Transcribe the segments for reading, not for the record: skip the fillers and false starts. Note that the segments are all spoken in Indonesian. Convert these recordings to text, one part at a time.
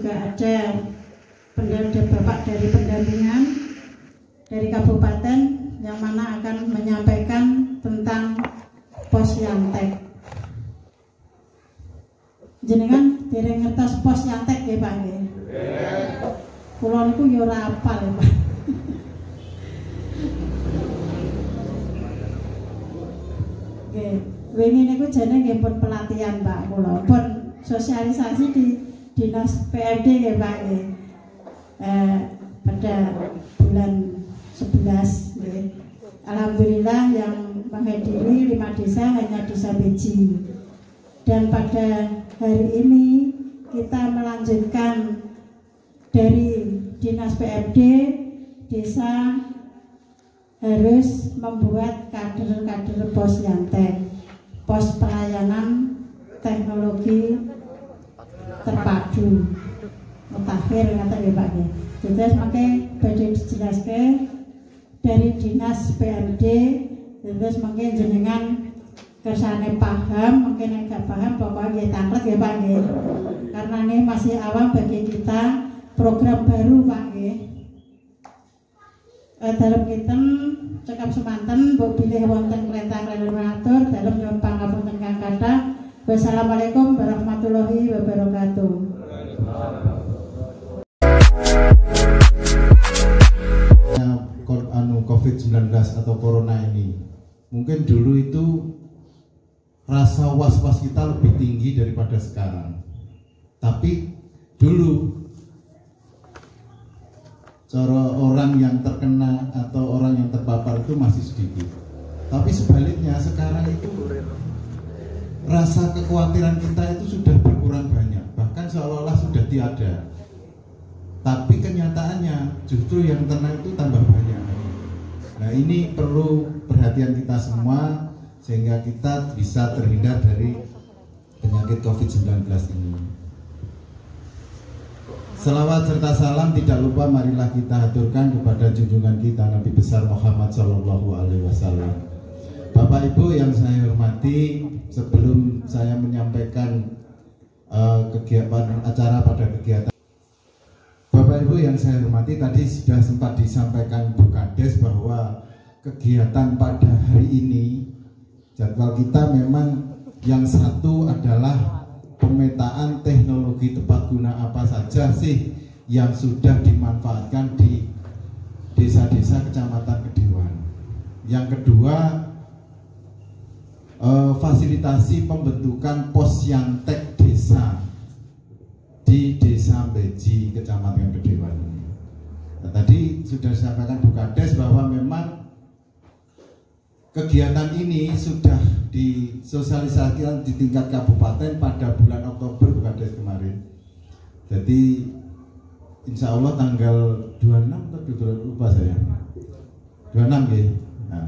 juga ada bapak dari pendampingan dari kabupaten yang mana akan menyampaikan tentang Posyantek. Jenengan dereng ngertos Posyantek nggih Pak nggih? Kula niku ya ora apal ya Pak. Nggih, wingi niku jane nggih pun pelatihan Pak kula, pun sosialisasi di Dinas PMD nggih Pak nggih. Pada bulan 11 nggih. Alhamdulillah yang menghadiri 5 desa hanya Desa Beji. Dan pada hari ini kita melanjutkan dari Dinas PMD, desa harus membuat kader-kader Posyantek, pos pelayanan teknologi terpadu. Mutakhir kata ya Pak. Terus pakai badhe dijelaskan dari Dinas PMD, terus mungkin jenengan kersane paham, mungkin enggak paham, pokoknya tanglet ya Pak nggih. Karena ini masih awal bagi kita, program baru Pak nggih. Dalam kita cekap semanten mbok bilih wonten perintah relator dalam nyuwun pangapunten kang kathah. Wassalamualaikum warahmatullahi wabarakatuh. COVID-19 atau Corona ini, mungkin dulu itu rasa was-was kita lebih tinggi daripada sekarang. Tapi dulu cara orang yang terkena atau orang yang terpapar itu masih sedikit. Tapi sebaliknya sekarang itu rasa kekhawatiran kita itu sudah berkurang banyak, bahkan seolah-olah sudah tiada. Tapi kenyataannya justru yang kena itu tambah banyak. Nah, ini perlu perhatian kita semua sehingga kita bisa terhindar dari penyakit COVID-19 ini. Selawat serta salam tidak lupa marilah kita haturkan kepada junjungan kita Nabi besar Muhammad SAW. Bapak Ibu yang saya hormati, sebelum saya menyampaikan kegiatan acara pada kegiatan, Bapak Ibu yang saya hormati, tadi sudah sempat disampaikan Bu Kades bahwa kegiatan pada hari ini jadwal kita memang yang satu adalah pemetaan teknologi tepat guna apa saja sih yang sudah dimanfaatkan di desa-desa Kecamatan Kedewan. Yang kedua, fasilitasi pembentukan Posyantek desa di Desa Beji, Kecamatan Kedewan. Nah, tadi sudah disampaikan Bu Kades bahwa memang kegiatan ini sudah disosialisasikan di tingkat kabupaten pada bulan Oktober Bu Kades kemarin. Jadi insya Allah tanggal 26 atau lupa saya 26 ya. Nah,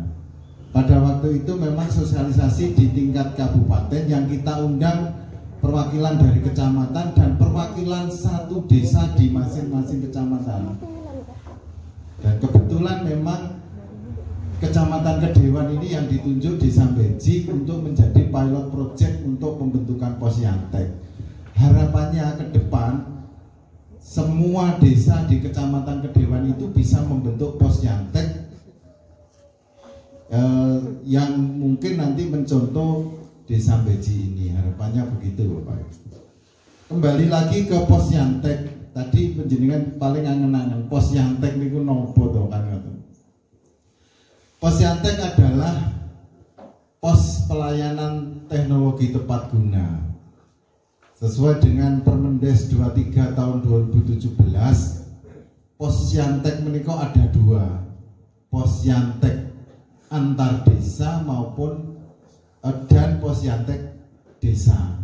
pada waktu itu memang sosialisasi di tingkat kabupaten yang kita undang perwakilan dari kecamatan dan perwakilan satu desa di masing-masing kecamatan. Dan kebetulan memang Kecamatan Kedewan ini yang ditunjuk Desa Beji untuk menjadi pilot project untuk pembentukan Posyantek. Harapannya ke depan semua desa di Kecamatan Kedewan itu bisa membentuk Posyantek yang mungkin nanti mencontoh Desa Beji ini. Harapannya begitu Bapak. Kembali lagi ke Posyantek. Tadi penjenengan paling angen-angen Posyantek niku nopo to kan ngoten. Posyantek adalah pos pelayanan teknologi tepat guna. Sesuai dengan Permendes 23 tahun 2017, Posyantek menika ada dua. Posyantek antar desa maupun dan Posyantek desa.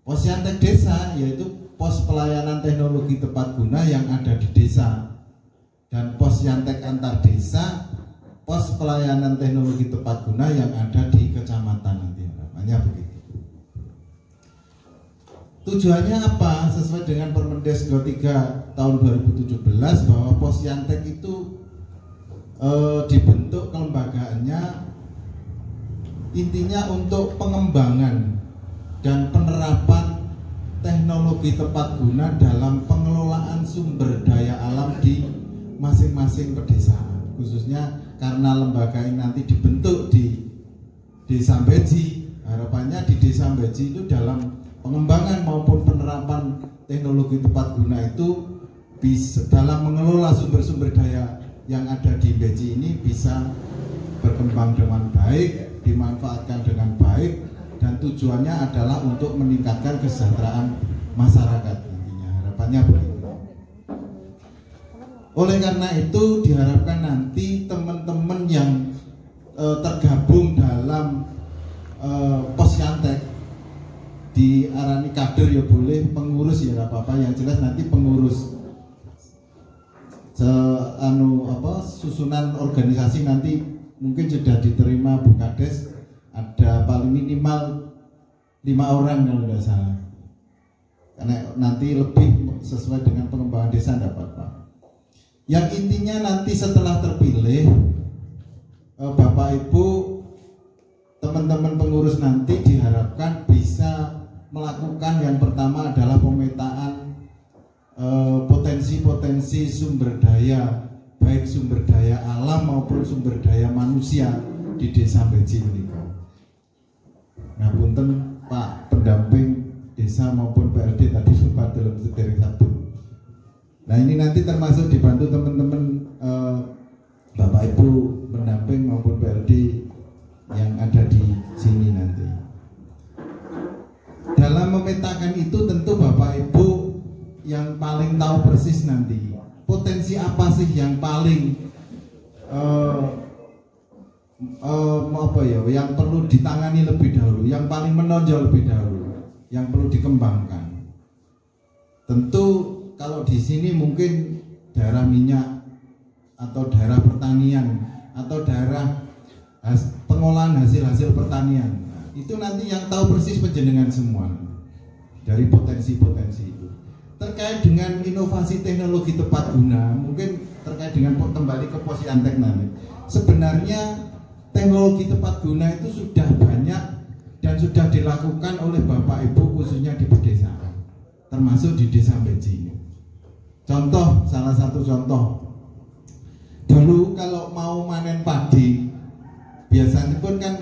Posyantek desa yaitu pos pelayanan teknologi tepat guna yang ada di desa. Dan Posyantek antar desa pos pelayanan teknologi tepat guna yang ada di kecamatan nanti. Harapannya begitu. Tujuannya apa? Sesuai dengan Permendes 23 tahun 2017 bahwa Posyantek itu dibentuk kelembagaannya intinya untuk pengembangan dan penerapan teknologi tepat guna dalam pengelolaan sumber daya alam di masing-masing pedesaan, khususnya karena lembaga ini nanti dibentuk di Desa Beji. Harapannya di Desa Beji itu dalam pengembangan maupun penerapan teknologi tepat guna itu bisa dalam mengelola sumber-sumber daya yang ada di Beji ini bisa berkembang dengan baik, dimanfaatkan dengan baik, dan tujuannya adalah untuk meningkatkan kesejahteraan masyarakat nantinya. Harapannya begitu. Oleh karena itu diharapkan nanti teman-teman yang tergabung dalam Posyantek diarani kader ya boleh, pengurus ya nggak apa-apa, yang jelas nanti pengurus susunan organisasi nanti mungkin sudah diterima Bu Kades, ada paling minimal 5 orang kalau tidak salah, karena nanti lebih sesuai dengan pengembangan desa tidak apa-apa. Yang intinya nanti setelah terpilih Bapak Ibu teman-teman pengurus nanti diharapkan bisa melakukan yang pertama adalah pemetaan potensi-potensi sumber daya, baik sumber daya alam maupun sumber daya manusia di Desa Beji ini. Nah, punten Pak pendamping desa maupun PLD tadi sempat dalam sedering satu. Nah, ini nanti termasuk dibantu teman-teman Bapak Ibu pendamping maupun PLD yang ada di sini nanti. Dalam memetakan itu tentu Bapak Ibu yang paling tahu persis nanti potensi apa sih yang paling yang perlu ditangani lebih dahulu, yang paling menonjol lebih dahulu, yang perlu dikembangkan. Tentu kalau di sini mungkin daerah minyak atau daerah pertanian atau daerah pengolahan hasil-hasil pertanian, nah, itu nanti yang tahu persis penjenengan semua dari potensi-potensi itu. Terkait dengan inovasi teknologi tepat guna, mungkin terkait dengan kembali ke Posyantek nanti. Sebenarnya teknologi tepat guna itu sudah banyak dan sudah dilakukan oleh Bapak Ibu khususnya di pedesaan, termasuk di Desa Beji. Contoh, salah satu contoh, dulu kalau mau manen padi biasanya pun kan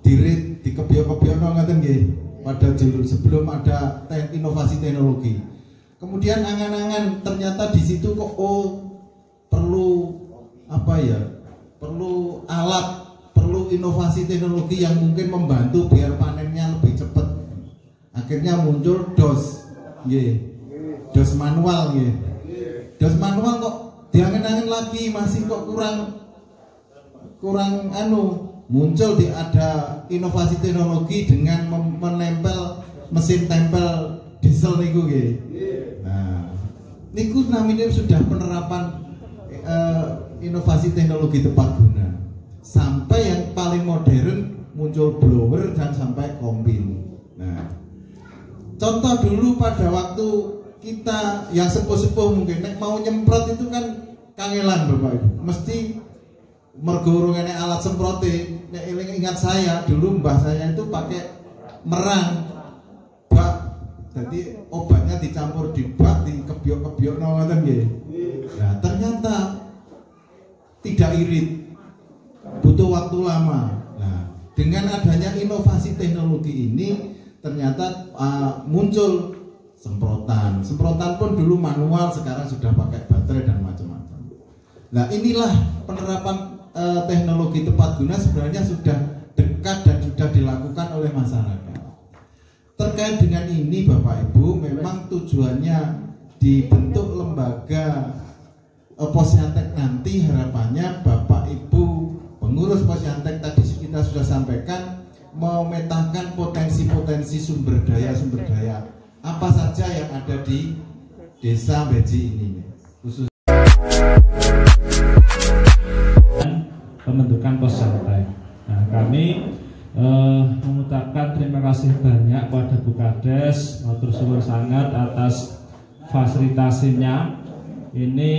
dirit, dikebiok-kebiokno ngaten nggih pada dulu sebelum ada inovasi teknologi. Kemudian angan-angan ternyata di situ kok perlu perlu alat, perlu inovasi teknologi yang mungkin membantu biar panennya lebih cepat. Akhirnya muncul DOS, DOS manual, DOS manual kok diangen-angen lagi masih kok kurang muncul ada inovasi teknologi dengan menempel mesin tempel diesel niku nggih. Nah, niku namanya sudah penerapan inovasi teknologi tepat guna. Sampai yang paling modern muncul blower dan sampai kombin. Nah, contoh dulu pada waktu kita yang sepuh-sepuh mungkin mau nyemprot itu kan kangelan Bapak Ibu. Mesti mergo urung alat semprote. Nek ingat saya dulu mbah saya itu pakai merang bak. Jadi obatnya dicampur di bak, dikebiok-kebiok ngoten nggih. Nah, ternyata tidak irit. Butuh waktu lama. Nah, dengan adanya inovasi teknologi ini ternyata muncul semprotan. Semprotan pun dulu manual, sekarang sudah pakai baterai dan macam-macam. Nah, inilah penerapan teknologi tepat guna sebenarnya sudah dekat dan sudah dilakukan oleh masyarakat. Terkait dengan ini Bapak Ibu, memang tujuannya dibentuk lembaga Posyantek nanti, harapannya Bapak Ibu pengurus Posyantek tadi kita sudah sampaikan memetakan potensi-potensi sumber daya apa saja yang ada di Desa Beji ini, khusus pembentukan Posyantek. Nah, kami mengucapkan terima kasih banyak kepada Bu Kades, matur suwun sangat atas fasilitasinya. Ini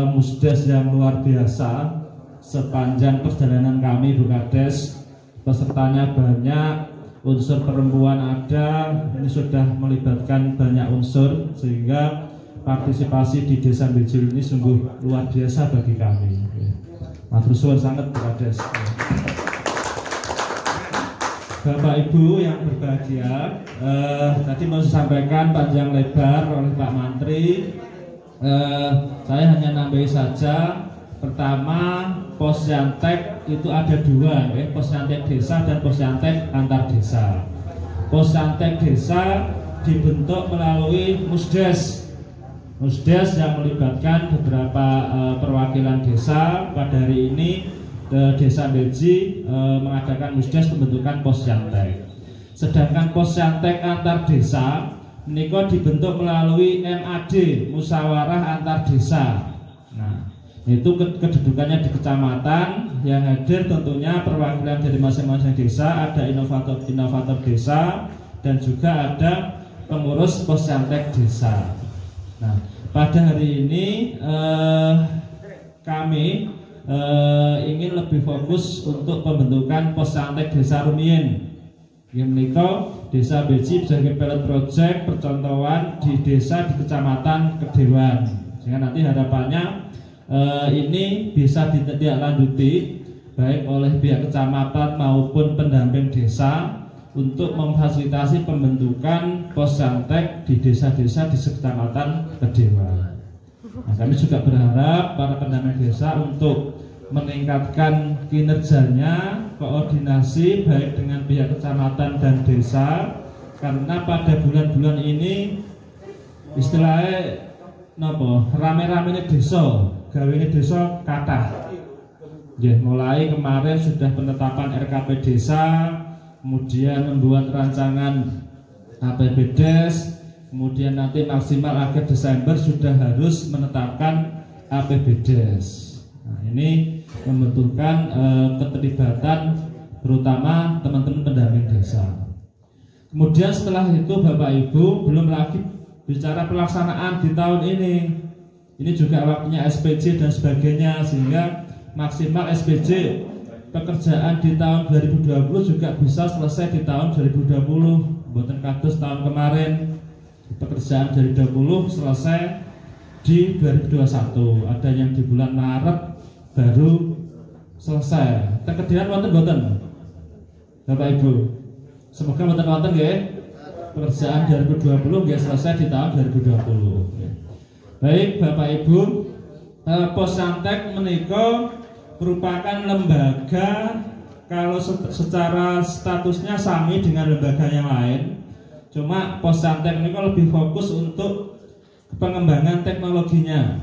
musdes yang luar biasa sepanjang perjalanan kami Bu Kades, pesertanya banyak, unsur perempuan ada, ini sudah melibatkan banyak unsur sehingga partisipasi di Desa Bejo ini sungguh luar biasa bagi kami. Matur suwun sangat Bu Kades. Bapak Ibu yang berbahagia, tadi mau disampaikan panjang lebar oleh Pak Mantri. Saya hanya nambahi saja. Pertama, Posyantek itu ada dua, Posyantek desa dan Posyantek antar desa. Posyantek desa dibentuk melalui Musdes. Musdes yang melibatkan beberapa perwakilan desa. Pada hari ini Desa Beji mengadakan Musdes pembentukan Posyantek. Sedangkan Posyantek antar desa menika dibentuk melalui MAD, musyawarah antar desa. Nah, itu kedudukannya di kecamatan, yang hadir tentunya perwakilan dari masing-masing desa, ada inovator desa dan juga ada pengurus Posyantek desa. Nah, pada hari ini kami ingin lebih fokus untuk pembentukan Posyantek Desa Rumien. Yang menika Desa Beji sebagai pilot project percontohan di desa di kecamatan Kedewan. Sehingga nanti harapannya ini bisa ditindaklanjuti baik oleh pihak kecamatan maupun pendamping desa untuk memfasilitasi pembentukan Posyantek di desa-desa di kecamatan Kedewan. Nah, kami juga berharap para pendamping desa untuk meningkatkan kinerjanya, koordinasi baik dengan pihak kecamatan dan desa, karena pada bulan-bulan ini istilahnya rame-rame desa, gawene desa kathah. Mulai kemarin sudah penetapan RKP desa, kemudian membuat rancangan APBDes, kemudian nanti maksimal akhir Desember sudah harus menetapkan APBDes. Nah, ini membutuhkan keterlibatan terutama teman-teman pendamping desa. Kemudian setelah itu Bapak Ibu belum lagi bicara pelaksanaan di tahun ini. Ini juga waktunya SPJ dan sebagainya, sehingga maksimal SPJ pekerjaan di tahun 2020 juga bisa selesai di tahun 2020. Buatan kados tahun kemarin pekerjaan dari 2020 selesai di 2021. Ada yang di bulan Maret baru selesai. Kemudian wonten Bapak Ibu. Semoga wonten nggih. Pekerjaan 2020 nggih selesai di tahun 2020. Baik Bapak Ibu, Posyantek menika merupakan lembaga kalau secara statusnya sami dengan lembaga yang lain. Cuma Posyantek menika lebih fokus untuk pengembangan teknologinya.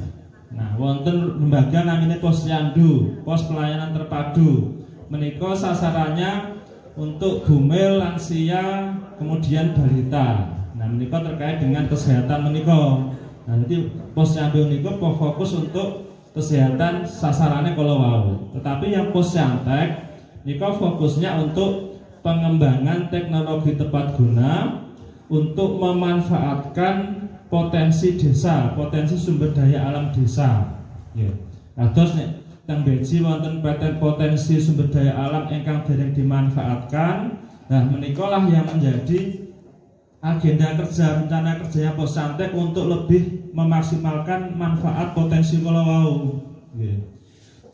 Nah, wonten lembaga namanya Posyandu, Pos Pelayanan Terpadu. Menika sasarannya untuk bumil, lansia, kemudian balita. Nah, menika terkait dengan kesehatan menika. Nah, nanti Posyandu menika fokus untuk kesehatan sasarannya kalau wau. Tetapi yang Posyantek menika fokusnya untuk pengembangan teknologi tepat guna untuk memanfaatkan potensi desa, potensi sumber daya alam desa. Terus teng Beji wonten potensi sumber daya alam ingkang dereng dimanfaatkan. Nah, menikalah yang menjadi agenda kerja rencana kerjanya Posyantek untuk lebih memaksimalkan manfaat potensi kala wau.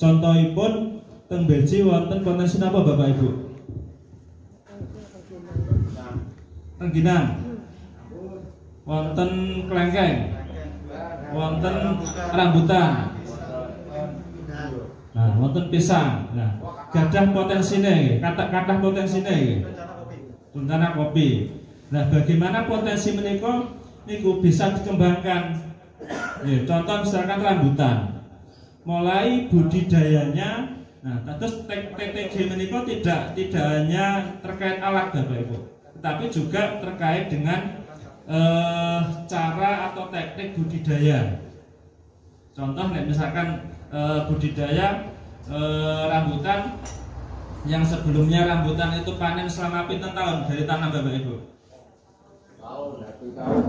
Contohipun teng Beji wonten potensi napa Bapak Ibu? Tengginang. Wonten klengkeng, wonten rambutan, nah wonten pisang. Nah, gadah potensine, kata potensine, rencana kopi. Nah, bagaimana potensi menika niku bisa dikembangkan? Contoh misalkan rambutan, mulai budidayanya. Nah, terus TTG menika tidak hanya terkait alat Bapak Ibu, tetapi juga terkait dengan cara atau teknik budidaya. Contoh misalkan budidaya rambutan yang sebelumnya rambutan itu panen selama pinten tahun dari tanam Bapak Ibu?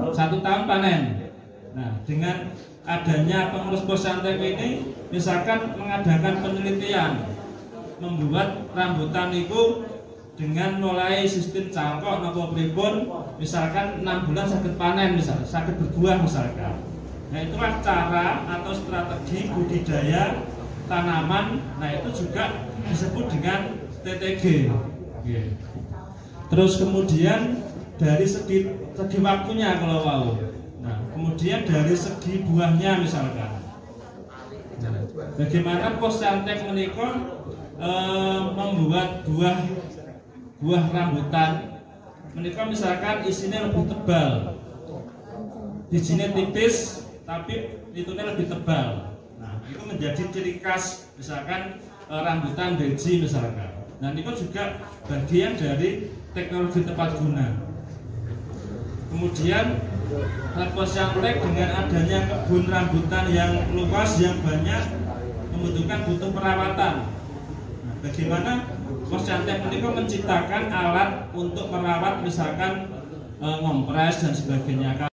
1 tahun panen. Nah, dengan adanya pengurus Posyantek ini misalkan mengadakan penelitian, membuat rambutan itu dengan mulai sistem cangkok nopo pripun, misalkan 6 bulan sakit panen, misalkan sakit berbuah misalkan. Nah itulah cara atau strategi budidaya tanaman. Nah itu juga disebut dengan TTG. Terus kemudian dari segi waktunya kalau mau. Nah kemudian dari segi buahnya misalkan. Bagaimana Posyantek menika membuat buah rambutan menika misalkan isinya lebih tebal, bijinya tipis tapi itunya lebih tebal. Nah itu menjadi ciri khas misalkan rambutan beji misalkan. Nah ini juga bagian dari teknologi tepat guna. Kemudian Posyantek dengan adanya kebun rambutan yang luas yang banyak membutuhkan butuh perawatan. Nah, bagaimana Posyantek menika menciptakan alat untuk merawat misalkan ngompres dan sebagainya.